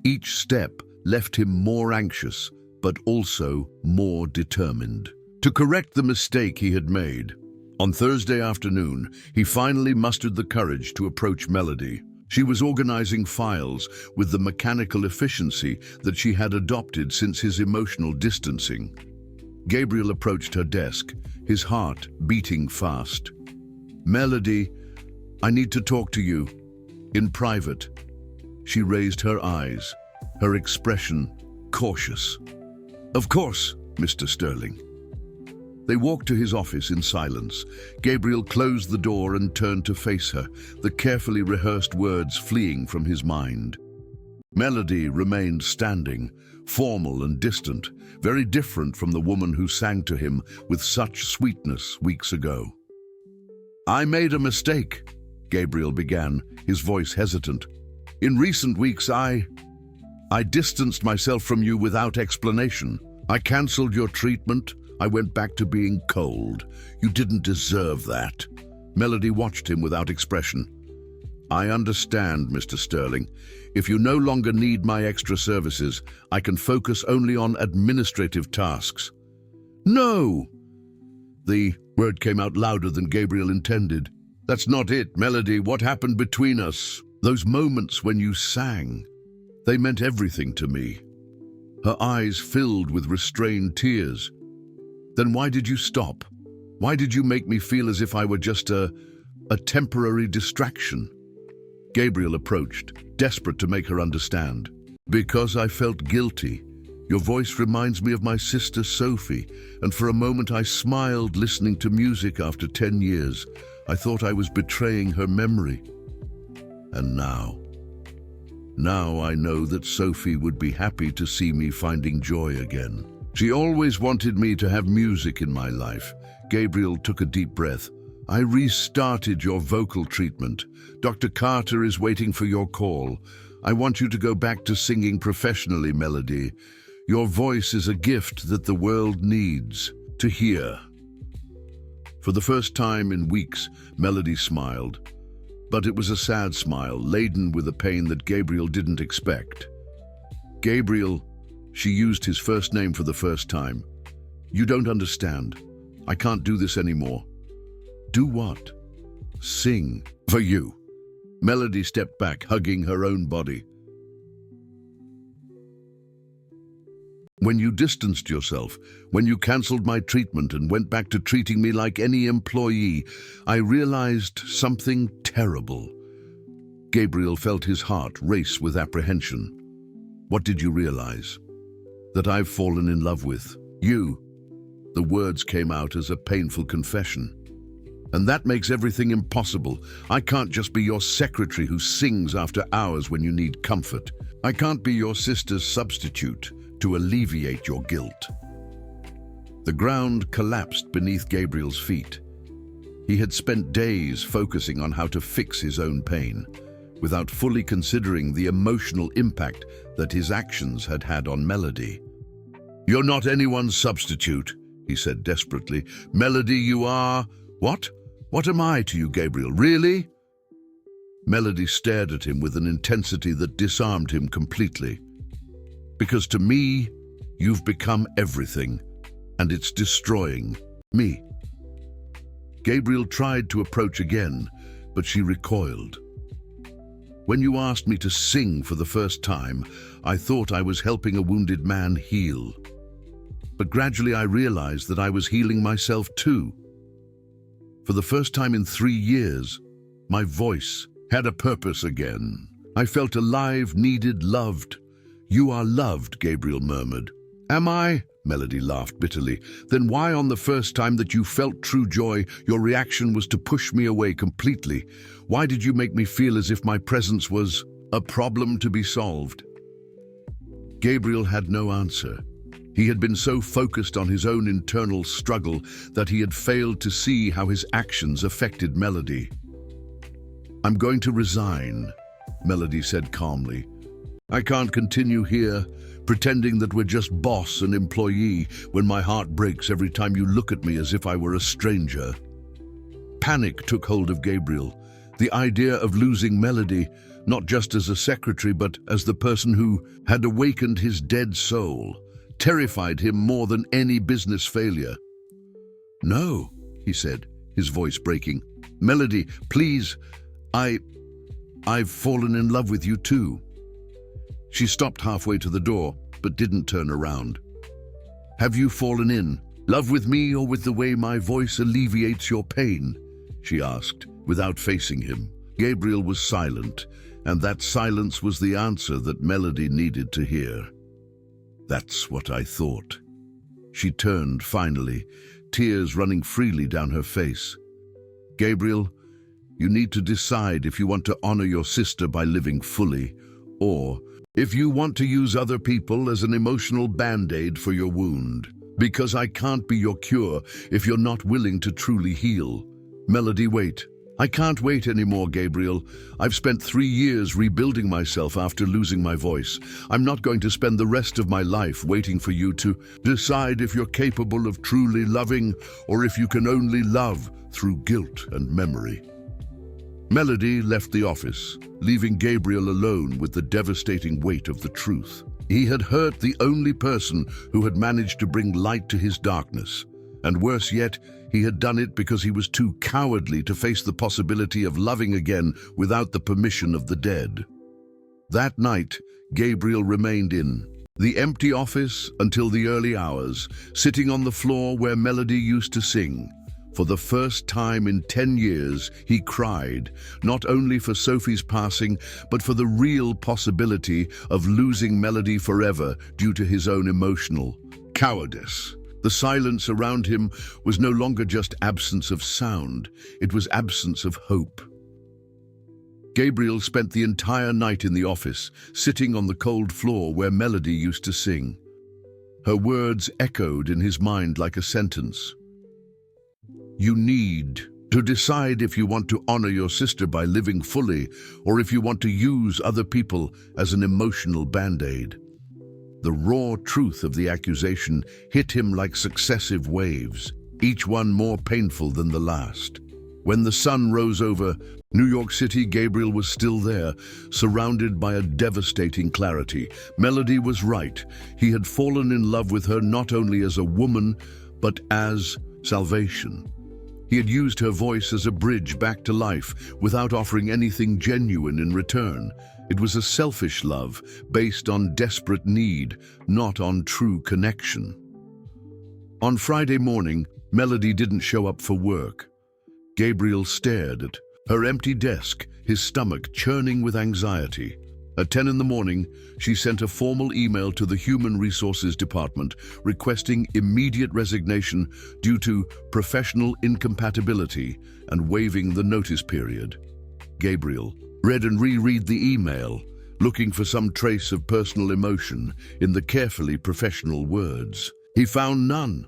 Speaker 1: Each step left him more anxious, but also more determined to correct the mistake he had made. On Thursday afternoon, he finally mustered the courage to approach Melody. She was organizing files with the mechanical efficiency that she had adopted since his emotional distancing. Gabriel approached her desk, his heart beating fast. "Melody, I need to talk to you. In private. She raised her eyes, her expression cautious. Of course, Mr. Sterling. They walked to his office in silence. Gabriel closed the door and turned to face her, the carefully rehearsed words fleeing from his mind. Melody remained standing, formal and distant, very different from the woman who sang to him with such sweetness weeks ago. I made a mistake, Gabriel began, his voice hesitant. In recent weeks, I distanced myself from you without explanation. I cancelled your treatment. I went back to being cold. You didn't deserve that. Melody watched him without expression. I understand, Mr. Sterling. If you no longer need my extra services, I can focus only on administrative tasks. No! The word came out louder than Gabriel intended. That's not it, Melody. What happened between us? Those moments when you sang, they meant everything to me. Her eyes filled with restrained tears. Then why did you stop? Why did you make me feel as if I were just a temporary distraction? Gabriel approached, desperate to make her understand. Because I felt guilty. Your voice reminds me of my sister Sophie, and for a moment I smiled listening to music after 10 years. I thought I was betraying her memory. And now I know that Sophie would be happy to see me finding joy again. She always wanted me to have music in my life. Gabriel took a deep breath. I restarted your vocal treatment. Dr. Carter is waiting for your call. I want you to go back to singing professionally, Melody. Your voice is a gift that the world needs to hear. For the first time in weeks, Melody smiled. But it was a sad smile, laden with a pain that Gabriel didn't expect. Gabriel, she used his first name for the first time. You don't understand. I can't do this anymore. Do what? Sing for you. Melody stepped back, hugging her own body. When you distanced yourself, when you cancelled my treatment and went back to treating me like any employee, I realized something terrible. Gabriel felt his heart race with apprehension. What did you realize? That I've fallen in love with you. The words came out as a painful confession. And that makes everything impossible. I can't just be your secretary who sings after hours when you need comfort. I can't be your sister's substitute to alleviate your guilt. The ground collapsed beneath Gabriel's feet. He had spent days focusing on how to fix his own pain, without fully considering the emotional impact that his actions had had on Melody. You're not anyone's substitute, he said desperately. Melody, you are... What? What am I to you, Gabriel? Really? Melody stared at him with an intensity that disarmed him completely. Because to me, you've become everything, and it's destroying me. Gabriel tried to approach again, but she recoiled. When you asked me to sing for the first time, I thought I was helping a wounded man heal. But gradually I realized that I was healing myself too. For the first time in 3 years, my voice had a purpose again. I felt alive, needed, loved. You are loved, Gabriel murmured. Am I? Melody laughed bitterly. Then why on the first time that you felt true joy, your reaction was to push me away completely? Why did you make me feel as if my presence was a problem to be solved? Gabriel had no answer. He had been so focused on his own internal struggle that he had failed to see how his actions affected Melody. I'm going to resign, Melody said calmly. I can't continue here, pretending that we're just boss and employee when my heart breaks every time you look at me as if I were a stranger. Panic took hold of Gabriel. The idea of losing Melody, not just as a secretary, but as the person who had awakened his dead soul, terrified him more than any business failure. No, he said, his voice breaking. Melody, please, I've fallen in love with you too. She stopped halfway to the door, but didn't turn around. Have you fallen in love with me or with the way my voice alleviates your pain? She asked, without facing him. Gabriel was silent, and that silence was the answer that Melody needed to hear. "That's what I thought." She turned finally, tears running freely down her face. "Gabriel, you need to decide if you want to honor your sister by living fully, or if you want to use other people as an emotional band-aid for your wound. Because I can't be your cure if you're not willing to truly heal." "Melody, wait. I can't wait anymore, Gabriel. I've spent 3 years rebuilding myself after losing my voice. I'm not going to spend the rest of my life waiting for you to decide if you're capable of truly loving or if you can only love through guilt and memory." Melody left the office, leaving Gabriel alone with the devastating weight of the truth. He had hurt the only person who had managed to bring light to his darkness. And worse yet, he had done it because he was too cowardly to face the possibility of loving again without the permission of the dead. That night, Gabriel remained in the empty office until the early hours, sitting on the floor where Melody used to sing. For the first time in 10 years, he cried, not only for Sophie's passing, but for the real possibility of losing Melody forever due to his own emotional cowardice. The silence around him was no longer just absence of sound, it was absence of hope. Gabriel spent the entire night in the office, sitting on the cold floor where Melody used to sing. Her words echoed in his mind like a sentence. "You need to decide if you want to honor your sister by living fully or if you want to use other people as an emotional band-aid." The raw truth of the accusation hit him like successive waves, each one more painful than the last. When the sun rose over New York City, Gabriel was still there, surrounded by a devastating clarity. Melody was right. He had fallen in love with her not only as a woman, but as salvation. He had used her voice as a bridge back to life without offering anything genuine in return. It was a selfish love based on desperate need, not on true connection. On Friday morning, Melody didn't show up for work. Gabriel stared at her empty desk, his stomach churning with anxiety. At 10 in the morning, she sent a formal email to the Human Resources Department requesting immediate resignation due to professional incompatibility and waiving the notice period. Gabriel read and reread the email, looking for some trace of personal emotion in the carefully professional words. He found none.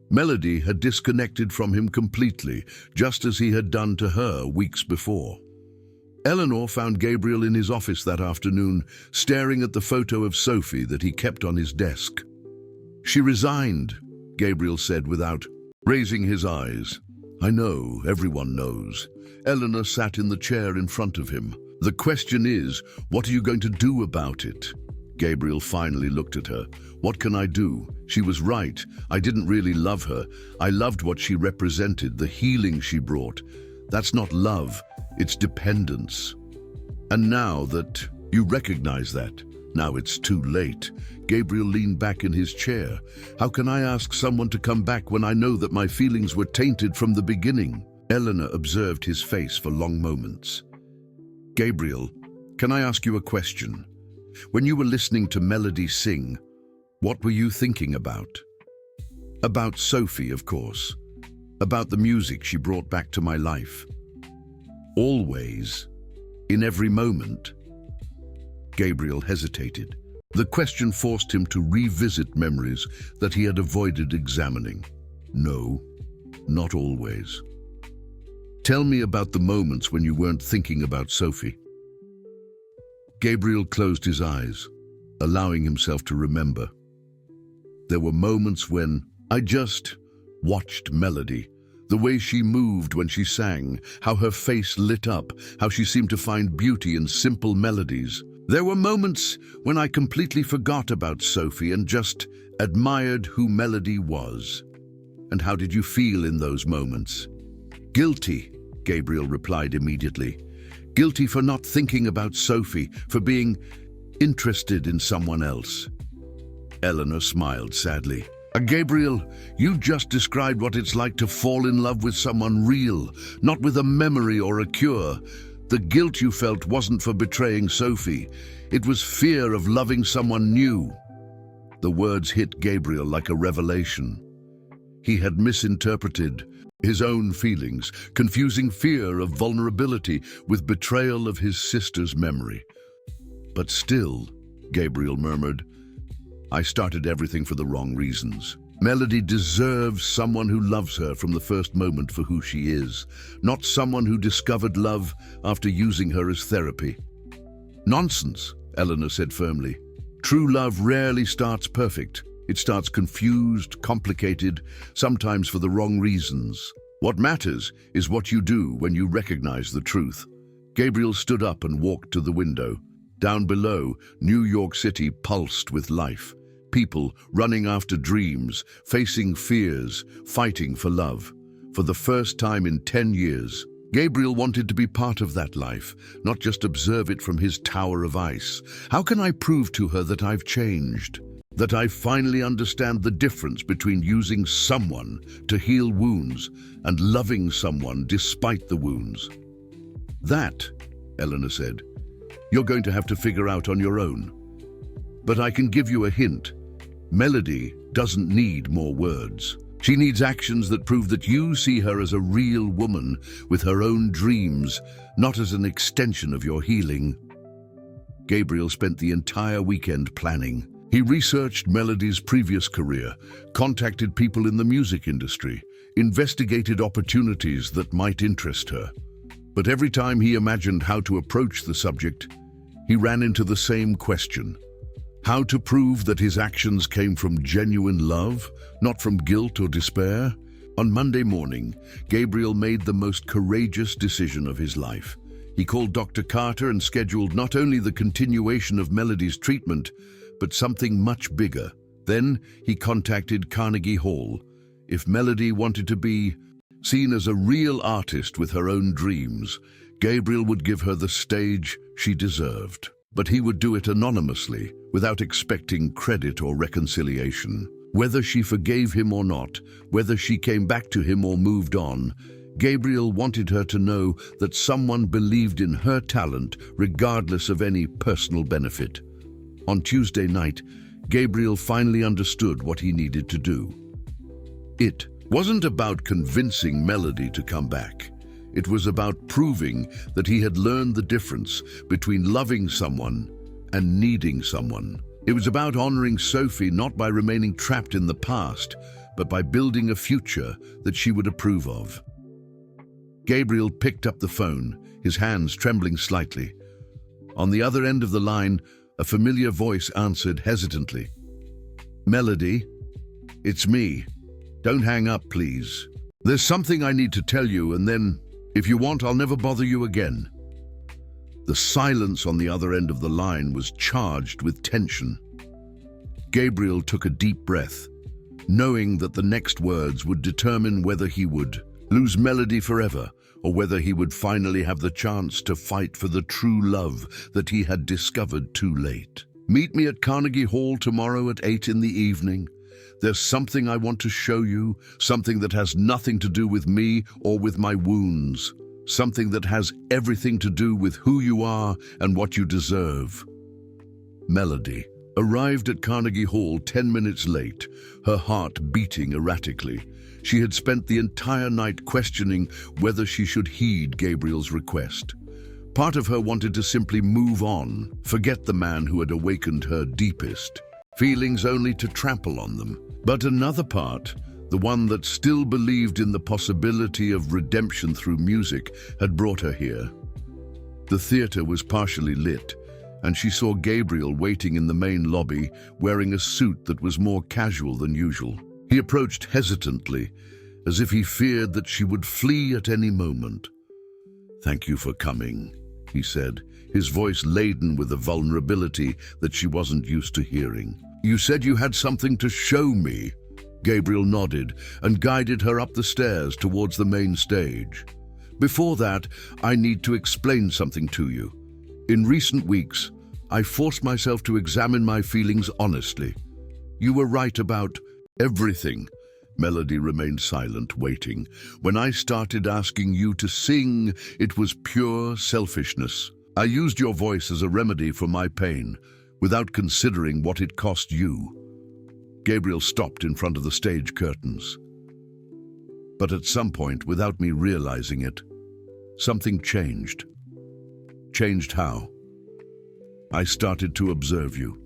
Speaker 1: Melody had disconnected from him completely, just as he had done to her weeks before. Eleanor found Gabriel in his office that afternoon, staring at the photo of Sophie that he kept on his desk. "She resigned," Gabriel said without raising his eyes. "I know, everyone knows." Eleanor sat in the chair in front of him. "The question is, what are you going to do about it?" Gabriel finally looked at her. "What can I do? She was right. I didn't really love her. I loved what she represented, the healing she brought. That's not love. It's dependence. And now that you recognize that, now it's too late." Gabriel leaned back in his chair. "How can I ask someone to come back when I know that my feelings were tainted from the beginning?" Eleanor observed his face for long moments. "Gabriel, can I ask you a question? When you were listening to Melody sing, what were you thinking about?" "About Sophie, of course. About the music she brought back to my life. Always, in every moment." Gabriel hesitated. The question forced him to revisit memories that he had avoided examining. "No, not always." "Tell me about the moments when you weren't thinking about Sophie." Gabriel closed his eyes, allowing himself to remember. "There were moments when I just watched Melody. The way she moved when she sang, how her face lit up, how she seemed to find beauty in simple melodies. There were moments when I completely forgot about Sophie and just admired who Melody was." "And how did you feel in those moments?" "Guilty," Gabriel replied immediately. "Guilty for not thinking about Sophie, for being interested in someone else." Eleanor smiled sadly. Gabriel, you just described what it's like to fall in love with someone real, not with a memory or a cure. The guilt you felt wasn't for betraying Sophie. It was fear of loving someone new. The words hit Gabriel like a revelation. He had misinterpreted his own feelings, confusing fear of vulnerability with betrayal of his sister's memory. But still, Gabriel murmured, I started everything for the wrong reasons. Melody deserves someone who loves her from the first moment for who she is, not someone who discovered love after using her as therapy. Nonsense, Eleanor said firmly. True love rarely starts perfect. It starts confused, complicated, sometimes for the wrong reasons. What matters is what you do when you recognize the truth. Gabriel stood up and walked to the window. Down below, New York City pulsed with life. People running after dreams, facing fears, fighting for love. For the first time in 10 years, Gabriel wanted to be part of that life, not just observe it from his tower of ice. How can I prove to her that I've changed? That I finally understand the difference between using someone to heal wounds and loving someone despite the wounds? That, Eleanor said, you're going to have to figure out on your own. But I can give you a hint. Melody doesn't need more words. She needs actions that prove that you see her as a real woman with her own dreams, not as an extension of your healing. Gabriel spent the entire weekend planning. He researched Melody's previous career, contacted people in the music industry, investigated opportunities that might interest her. But every time he imagined how to approach the subject, he ran into the same question. How to prove that his actions came from genuine love, not from guilt or despair? On Monday morning, Gabriel made the most courageous decision of his life. He called Dr. Carter and scheduled not only the continuation of Melody's treatment, but something much bigger. Then he contacted Carnegie Hall. If Melody wanted to be seen as a real artist with her own dreams, Gabriel would give her the stage she deserved. But he would do it anonymously, without expecting credit or reconciliation. Whether she forgave him or not, whether she came back to him or moved on, Gabriel wanted her to know that someone believed in her talent regardless of any personal benefit. On Tuesday night, Gabriel finally understood what he needed to do. It wasn't about convincing Melody to come back. It was about proving that he had learned the difference between loving someone and needing someone. It was about honoring Sophie not by remaining trapped in the past, but by building a future that she would approve of. Gabriel picked up the phone, his hands trembling slightly. On the other end of the line, a familiar voice answered hesitantly. Melody, it's me. Don't hang up, please. There's something I need to tell you, and then, if you want, I'll never bother you again. The silence on the other end of the line was charged with tension. Gabriel took a deep breath, knowing that the next words would determine whether he would lose Melody forever or whether he would finally have the chance to fight for the true love that he had discovered too late. Meet me at Carnegie Hall tomorrow at 8 in the evening. There's something I want to show you, something that has nothing to do with me or with my wounds, something that has everything to do with who you are and what you deserve. Melody arrived at Carnegie Hall 10 minutes late, her heart beating erratically. She had spent the entire night questioning whether she should heed Gabriel's request. Part of her wanted to simply move on, forget the man who had awakened her deepest feelings only to trample on them. But another part, the one that still believed in the possibility of redemption through music, had brought her here. The theater was partially lit, and she saw Gabriel waiting in the main lobby, wearing a suit that was more casual than usual. He approached hesitantly, as if he feared that she would flee at any moment. "Thank you for coming," he said, his voice laden with a vulnerability that she wasn't used to hearing. "You said you had something to show me." Gabriel nodded and guided her up the stairs towards the main stage. "Before that, I need to explain something to you. In recent weeks, I forced myself to examine my feelings honestly. You were right about Everything. Melody remained silent, waiting. When I started asking you to sing, it was pure selfishness. I used your voice as a remedy for my pain, without considering what it cost you. Gabriel stopped in front of the stage curtains. But at some point, without me realizing it, something changed. Changed how? I started to observe you.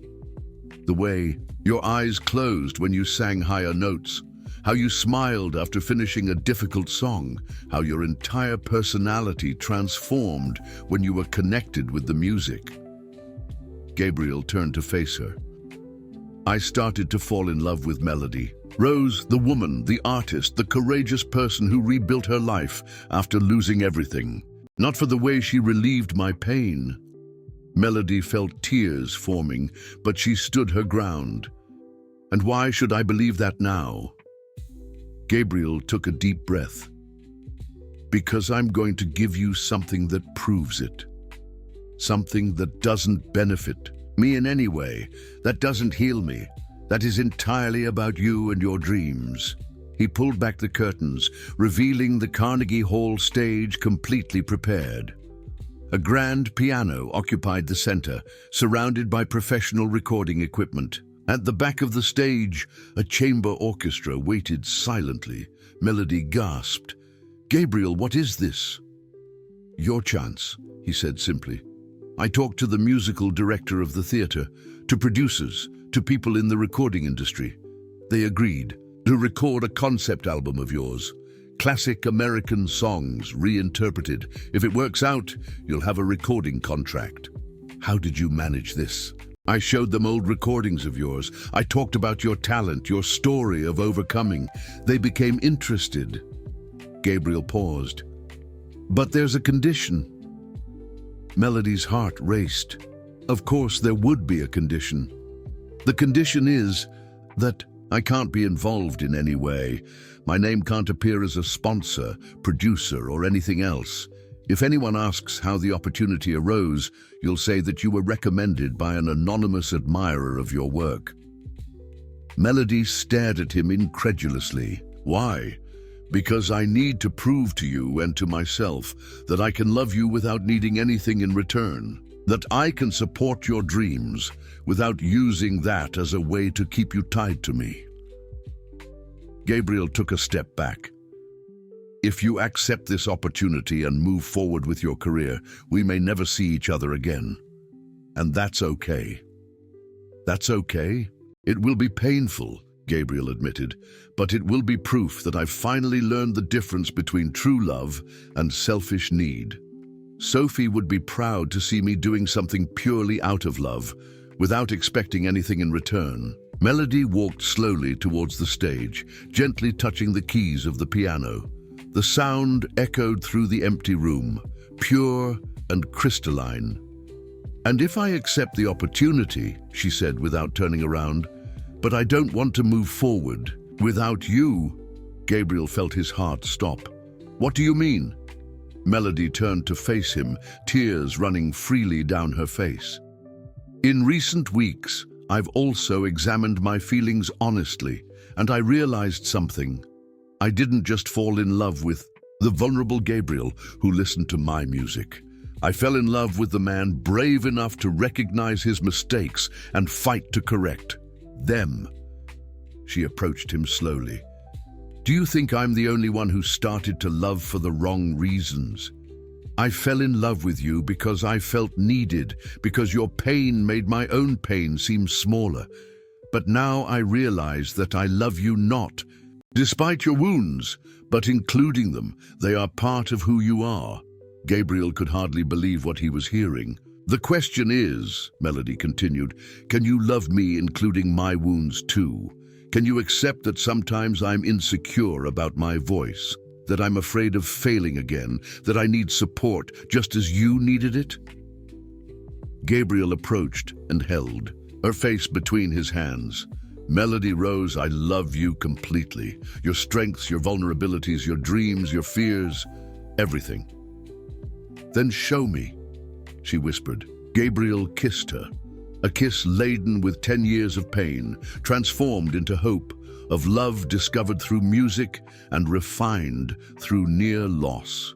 Speaker 1: The way your eyes closed when you sang higher notes, how you smiled after finishing a difficult song, how your entire personality transformed when you were connected with the music. Gabriel turned to face her. I started to fall in love with Melody. Rose, the woman, the artist, the courageous person who rebuilt her life after losing everything. Not for the way she relieved my pain. Melody felt tears forming, but she stood her ground. And why should I believe that now? Gabriel took a deep breath. Because I'm going to give you something that proves it. Something that doesn't benefit me in any way, that doesn't heal me, that is entirely about you and your dreams. He pulled back the curtains, revealing the Carnegie Hall stage completely prepared. A grand piano occupied the center, surrounded by professional recording equipment. At the back of the stage, a chamber orchestra waited silently. Melody gasped. "Gabriel, what is this?" "Your chance," he said simply. I talked to the musical director of the theater, to producers, to people in the recording industry. They agreed to record a concept album of yours. Classic American songs reinterpreted. If it works out, you'll have a recording contract. How did you manage this? I showed them old recordings of yours. I talked about your talent, your story of overcoming. They became interested. Gabriel paused. But there's a condition. Melody's heart raced. Of course there would be a condition. The condition is that I can't be involved in any way. My name can't appear as a sponsor, producer, or anything else. If anyone asks how the opportunity arose, you'll say that you were recommended by an anonymous admirer of your work. Melody stared at him incredulously. Why? Because I need to prove to you and to myself that I can love you without needing anything in return, that I can support your dreams without using that as a way to keep you tied to me. Gabriel took a step back. If you accept this opportunity and move forward with your career, we may never see each other again. And that's okay. That's okay. It will be painful, Gabriel admitted, but it will be proof that I've finally learned the difference between true love and selfish need. Sophie would be proud to see me doing something purely out of love, without expecting anything in return. Melody walked slowly towards the stage, gently touching the keys of the piano. The sound echoed through the empty room, pure and crystalline. And if I accept the opportunity, she said without turning around, but I don't want to move forward without you. Gabriel felt his heart stop. What do you mean? Melody turned to face him, tears running freely down her face. In recent weeks, I've also examined my feelings honestly, and I realized something. I didn't just fall in love with the vulnerable Gabriel who listened to my music. I fell in love with the man brave enough to recognize his mistakes and fight to correct them. She approached him slowly. Do you think I'm the only one who started to love for the wrong reasons? I fell in love with you because I felt needed, because your pain made my own pain seem smaller. But now I realize that I love you not, despite your wounds, but including them. They are part of who you are. Gabriel could hardly believe what he was hearing. The question is, Melody continued, can you love me including my wounds too? Can you accept that sometimes I'm insecure about my voice, that I'm afraid of failing again, that I need support just as you needed it? Gabriel approached and held, her face between his hands. Melody Rose, I love you completely. Your strengths, your vulnerabilities, your dreams, your fears, everything. Then show me, she whispered. Gabriel kissed her, a kiss laden with 10 years of pain, transformed into hope, of love discovered through music and refined through near loss.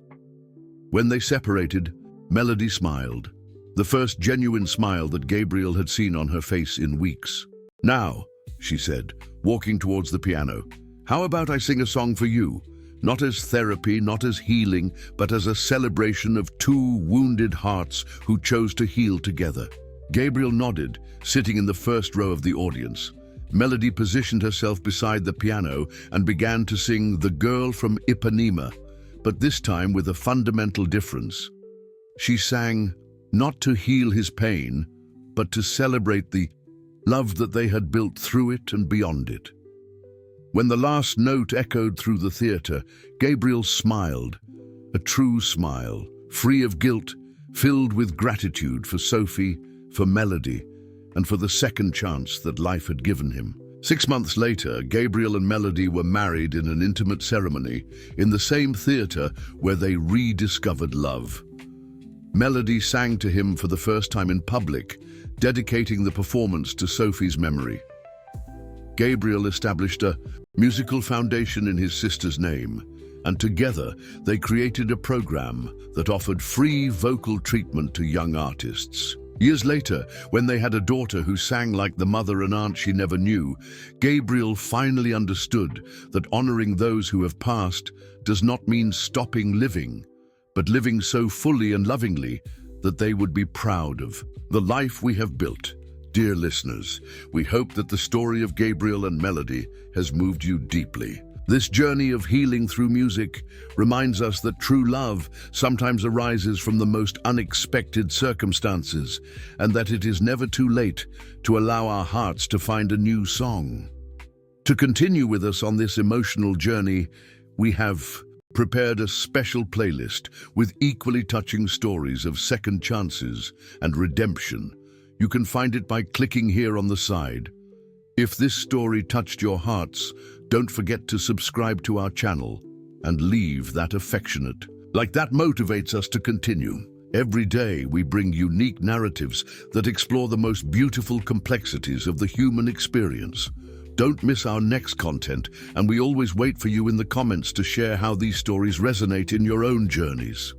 Speaker 1: When they separated, Melody smiled, the first genuine smile that Gabriel had seen on her face in weeks. "Now," she said, walking towards the piano, "how about I sing a song for you? Not as therapy, not as healing, but as a celebration of two wounded hearts who chose to heal together." Gabriel nodded, sitting in the first row of the audience. Melody positioned herself beside the piano and began to sing "The Girl from Ipanema," but this time with a fundamental difference. She sang, not to heal his pain, but to celebrate the love that they had built through it and beyond it. When the last note echoed through the theater, Gabriel smiled, a true smile, free of guilt, filled with gratitude for Sophie, for Melody, and for the second chance that life had given him. 6 months later, Gabriel and Melody were married in an intimate ceremony in the same theater where they rediscovered love. Melody sang to him for the first time in public, dedicating the performance to Sophie's memory. Gabriel established a musical foundation in his sister's name, and together they created a program that offered free vocal treatment to young artists. Years later, when they had a daughter who sang like the mother and aunt she never knew, Gabriel finally understood that honoring those who have passed does not mean stopping living, but living so fully and lovingly that they would be proud of the life we have built. Dear listeners, we hope that the story of Gabriel and Melody has moved you deeply. This journey of healing through music reminds us that true love sometimes arises from the most unexpected circumstances, and that it is never too late to allow our hearts to find a new song. To continue with us on this emotional journey, we have prepared a special playlist with equally touching stories of second chances and redemption. You can find it by clicking here on the side. If this story touched your hearts, don't forget to subscribe to our channel and leave that affectionate like that motivates us to continue. Every day we bring unique narratives that explore the most beautiful complexities of the human experience. Don't miss our next content, and we always wait for you in the comments to share how these stories resonate in your own journeys.